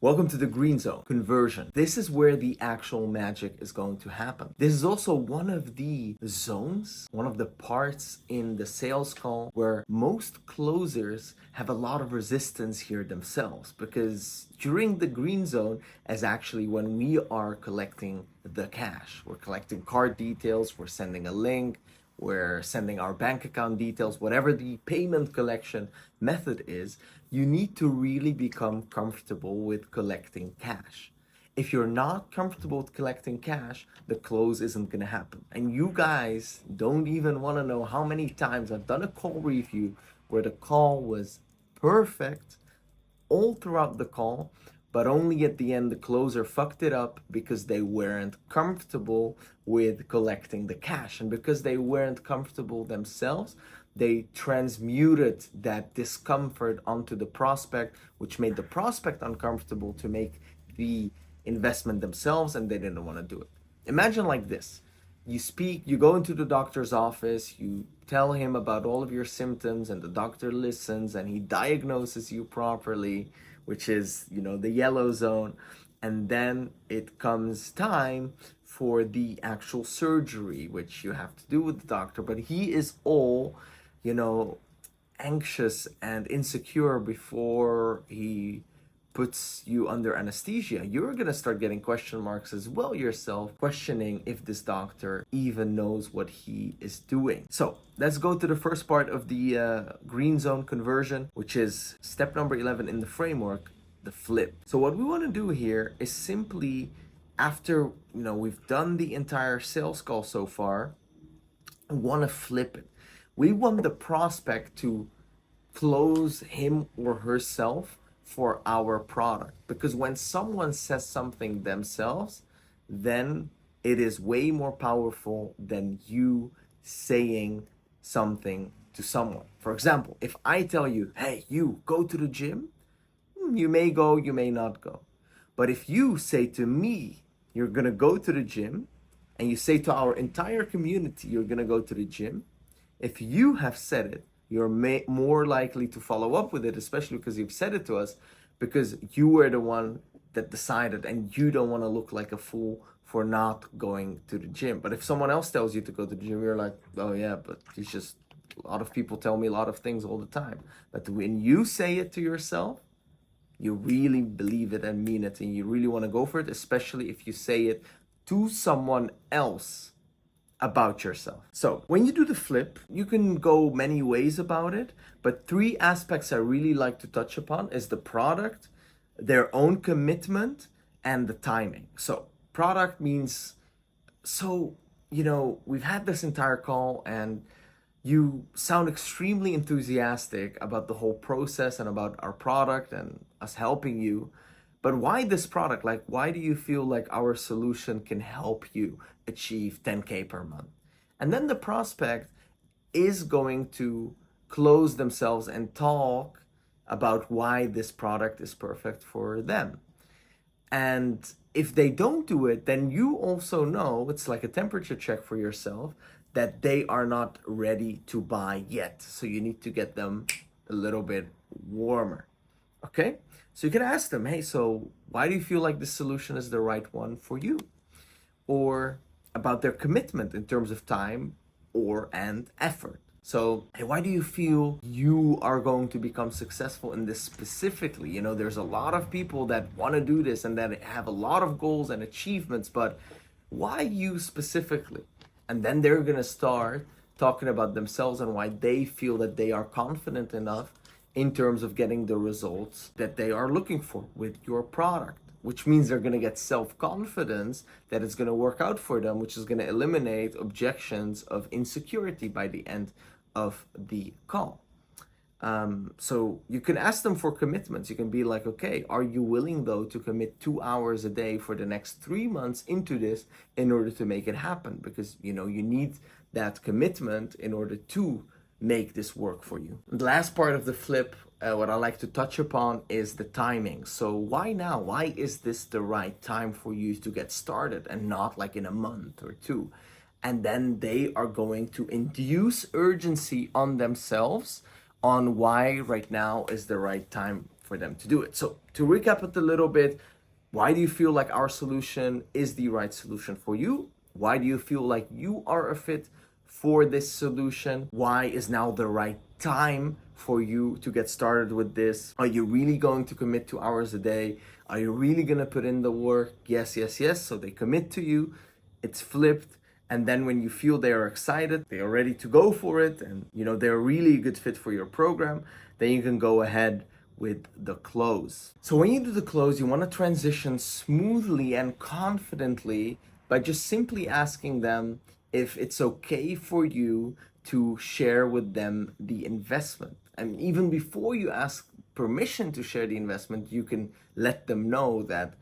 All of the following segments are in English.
Welcome to the green zone conversion. This is where the actual magic is going to happen. This is also one of the zones, one of the parts in the sales call where most closers have a lot of resistance here themselves, because during the green zone is actually when we are collecting the cash. We're collecting card details, we're sending a link, we're sending our bank account details, whatever the payment collection method is. You need to really become comfortable with collecting cash. If you're not comfortable with collecting cash, the close isn't going to happen. And you guys don't even want to know how many times I've done a call review where the call was perfect all throughout the call, but only at the end the closer fucked it up because they weren't comfortable with collecting the cash. And because they weren't comfortable themselves, they transmuted that discomfort onto the prospect, which made the prospect uncomfortable to make the investment themselves, and they didn't want to do it. Imagine like this. You go into the doctor's office, you tell him about all of your symptoms, and the doctor listens and he diagnoses you properly, which is, the yellow zone. And then it comes time for the actual surgery, which you have to do with the doctor, but he is all, anxious and insecure before he puts you under anesthesia. You're gonna start getting question marks as well yourself, questioning if this doctor even knows what he is doing. So let's go to the first part of the green zone conversion, which is step number 11 in the framework, the flip. So what we want to do here is simply, after we've done the entire sales call so far, we want to flip it. We want the prospect to close him or herself for our product, because when someone says something themselves, then it is way more powerful than you saying something to someone. For example, if I tell you, hey, you go to the gym, you may go, you may not go. But if you say to me, you're gonna go to the gym, and you say to our entire community, you're gonna go to the gym, if you have said it, you're more likely to follow up with it, especially because you've said it to us, because you were the one that decided, and you don't want to look like a fool for not going to the gym. But if someone else tells you to go to the gym, you're like, oh yeah, but it's just, a lot of people tell me a lot of things all the time. But when you say it to yourself, you really believe it and mean it, and you really want to go for it, especially if you say it to someone else about yourself. So when you do the flip, you can go many ways about it, but three aspects I really like to touch upon is the product, their own commitment, and the timing. So product means, we've had this entire call and you sound extremely enthusiastic about the whole process and about our product and us helping you. But why this product? Like, why do you feel like our solution can help you achieve 10K per month? And then the prospect is going to close themselves and talk about why this product is perfect for them. And if they don't do it, then you also know, it's like a temperature check for yourself, that they are not ready to buy yet. So you need to get them a little bit warmer. Okay? So you can ask them, hey, so why do you feel like this solution is the right one for you? Or about their commitment in terms of time and effort. So, hey, why do you feel you are going to become successful in this specifically? There's a lot of people that want to do this and that have a lot of goals and achievements, but why you specifically? And then they're going to start talking about themselves and why they feel that they are confident enough in terms of getting the results that they are looking for with your product, which means they're going to get self-confidence that it's going to work out for them, which is going to eliminate objections of insecurity by the end of the call. So you can ask them for commitments. You can be like, okay, are you willing though to commit 2 hours a day for the next 3 months into this in order to make it happen? Because you need that commitment in order to make this work for you. The last part of the flip, what I like to touch upon, is the timing. So why now? Why is this the right time for you to get started and not like in a month or two? And then they are going to induce urgency on themselves on why right now is the right time for them to do it. So to recap it a little bit, why do you feel like our solution is the right solution for you? Why do you feel like you are a fit for this solution? Why is now the right time for you to get started with this? Are you really going to commit 2 hours a day? Are you really going to put in the work? Yes, yes, yes. So they commit to you, it's flipped. And then when you feel they are excited, they are ready to go for it, and they're really a good fit for your program, then you can go ahead with the close. So when you do the close, you want to transition smoothly and confidently by just simply asking them if it's okay for you to share with them the investment. And even before you ask permission to share the investment, you can let them know that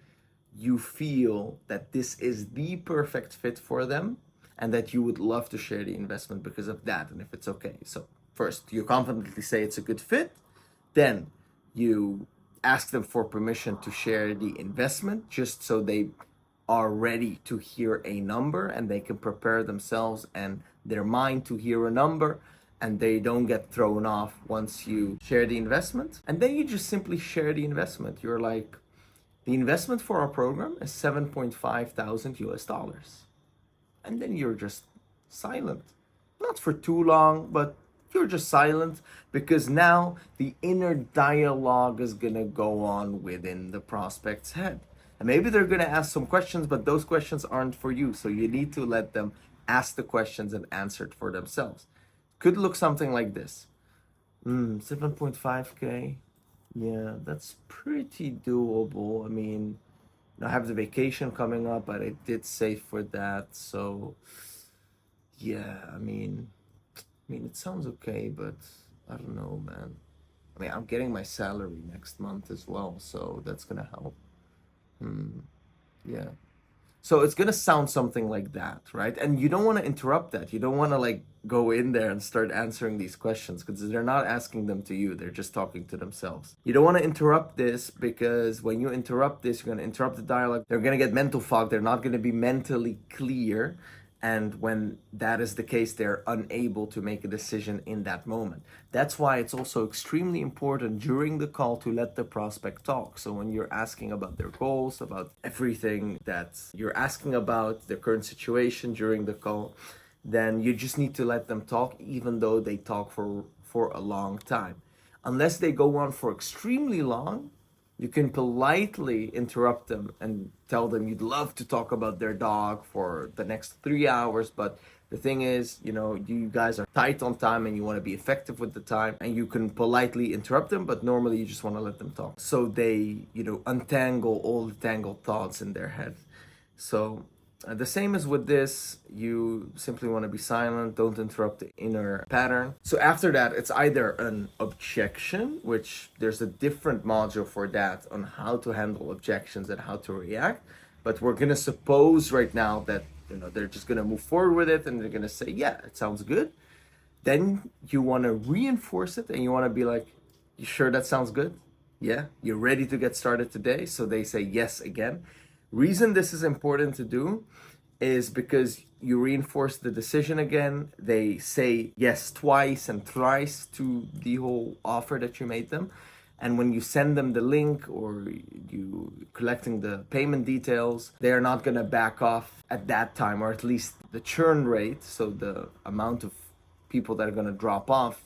you feel that this is the perfect fit for them and that you would love to share the investment because of that, and if it's okay. So first, you confidently say it's a good fit. Then you ask them for permission to share the investment, just so they are ready to hear a number and they can prepare themselves and their mind to hear a number, and they don't get thrown off once you share the investment. And then you just simply share the investment. You're like, the investment for our program is 7.5 thousand US dollars. And then you're just silent. Not for too long, but you're just silent, because now the inner dialogue is gonna go on within the prospect's head. And maybe they're gonna ask some questions, but those questions aren't for you. So you need to let them ask the questions and answer it for themselves. Could look something like this. 7.5K. Yeah, that's pretty doable. I mean, I have the vacation coming up, but I did save for that. So yeah, I mean, it sounds okay, but I don't know, man. I mean, I'm getting my salary next month as well, so that's gonna help. Yeah. So it's gonna sound something like that, right? And you don't want to interrupt that. You don't want to like go in there and start answering these questions, because they're not asking them to you. They're just talking to themselves. You don't want to interrupt this, because when you interrupt this, you're gonna interrupt the dialogue. They're gonna get mental fog. They're not gonna be mentally clear. And when that is the case, they're unable to make a decision in that moment. That's why it's also extremely important during the call to let the prospect talk. So when you're asking about their goals, about everything that you're asking about, their current situation during the call, then you just need to let them talk, even though they talk for a long time. Unless they go on for extremely long, you can politely interrupt them and tell them you'd love to talk about their dog for the next 3 hours, but the thing is, you guys are tight on time and you want to be effective with the time, and you can politely interrupt them, but normally you just want to let them talk so they, untangle all the tangled thoughts in their head. So the same as with this, you simply want to be silent, don't interrupt the inner pattern. So after that, it's either an objection, which there's a different module for that on how to handle objections and how to react. But we're going to suppose right now that, they're just going to move forward with it and they're going to say, yeah, it sounds good. Then you want to reinforce it and you want to be like, you sure that sounds good? Yeah, you're ready to get started today? So they say yes again. Reason this is important to do is because you reinforce the decision again. They say yes twice and thrice to the whole offer that you made them. And when you send them the link or you collecting the payment details, they are not going to back off at that time, or at least the churn rate, so the amount of people that are going to drop off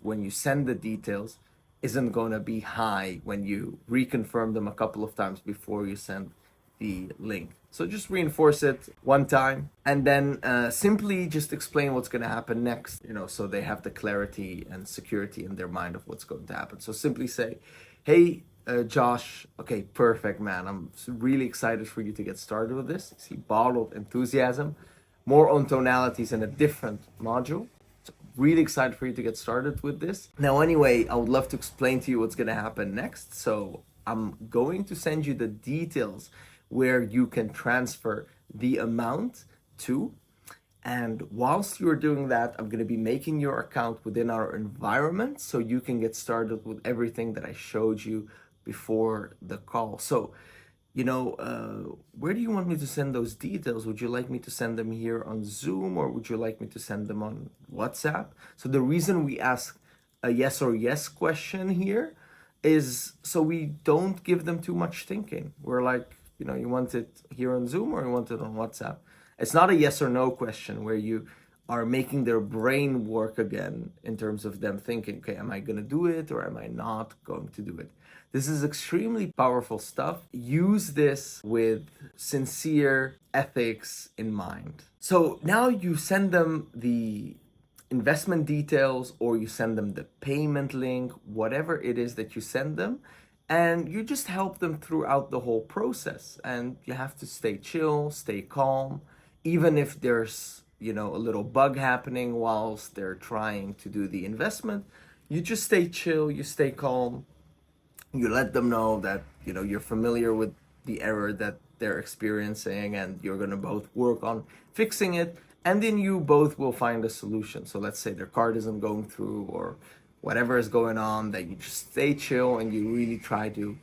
when you send the details, isn't going to be high when you reconfirm them a couple of times before you send the link. So just reinforce it one time and then simply just explain what's going to happen next, so they have the clarity and security in their mind of what's going to happen. So simply say, hey, Josh, okay, perfect, man. I'm really excited for you to get started with this. See, bottled enthusiasm, more on tonalities in a different module. Really excited for you to get started with this. Now, anyway, I would love to explain to you what's going to happen next. So I'm going to send you the details where you can transfer the amount to. And whilst you're doing that, I'm going to be making your account within our environment so you can get started with everything that I showed you before the call. So, where do you want me to send those details? Would you like me to send them here on Zoom, or would you like me to send them on WhatsApp? So the reason we ask a yes or yes question here is so we don't give them too much thinking. We're like, you want it here on Zoom or you want it on WhatsApp? It's not a yes or no question where you are making their brain work again in terms of them thinking, okay, am I going to do it or am I not going to do it? This is extremely powerful stuff. Use this with sincere ethics in mind. So now you send them the investment details or you send them the payment link, whatever it is that you send them, and you just help them throughout the whole process. And you have to stay chill, stay calm, even if there's, a little bug happening whilst they're trying to do the investment. You just stay chill, you stay calm, you let them know that you're familiar with the error that they're experiencing and you're going to both work on fixing it, and then you both will find a solution. So let's say their card isn't going through or whatever is going on, that you just stay chill and you really try to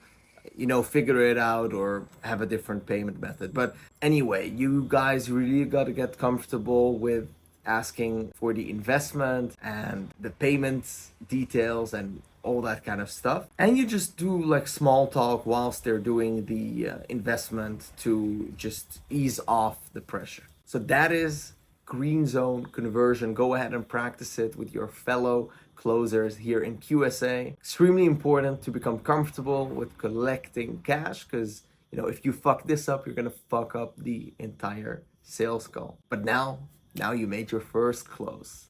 figure it out or have a different payment method. But anyway, you guys really got to get comfortable with asking for the investment and the payments details and all that kind of stuff. And you just do like small talk whilst they're doing the investment to just ease off the pressure. So that is green zone conversion. Go ahead and practice it with your fellow closers here in QSA. Extremely important to become comfortable with collecting cash, because if you fuck this up, you're gonna fuck up the entire sales call. But now you made your first close.